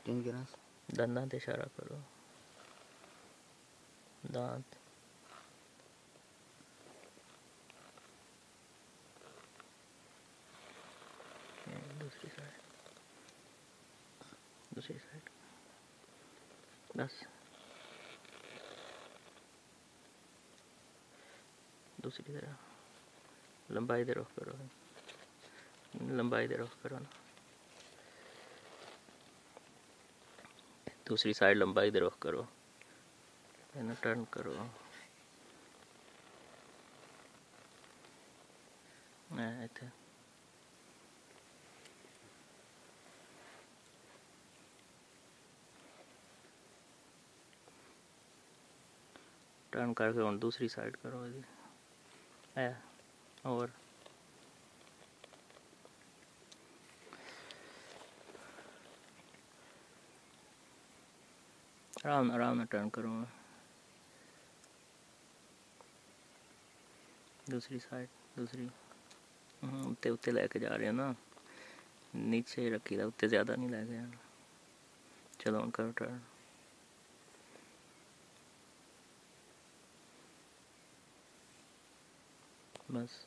किन गिरा दंदां ते इशारा करो, दांत, दूसरी साइड, दूसरी साइड, बस दूसरी तरफ लंबाई दे रख करो, लंबाई दे रख करो ना, दूसरी साइड लंबाई दे रख करो, इन्हें टर्न करो, इतने टर्न करके और दूसरी साइड करो, और आराम टर्न करो, दूसरी साइड, दूसरी उत्ते उत्ते लैके जा रहे हो ना, नीचे रखी था, उत्ते ज़्यादा नहीं लैके जाना। चलो हम करो टर्न, बस।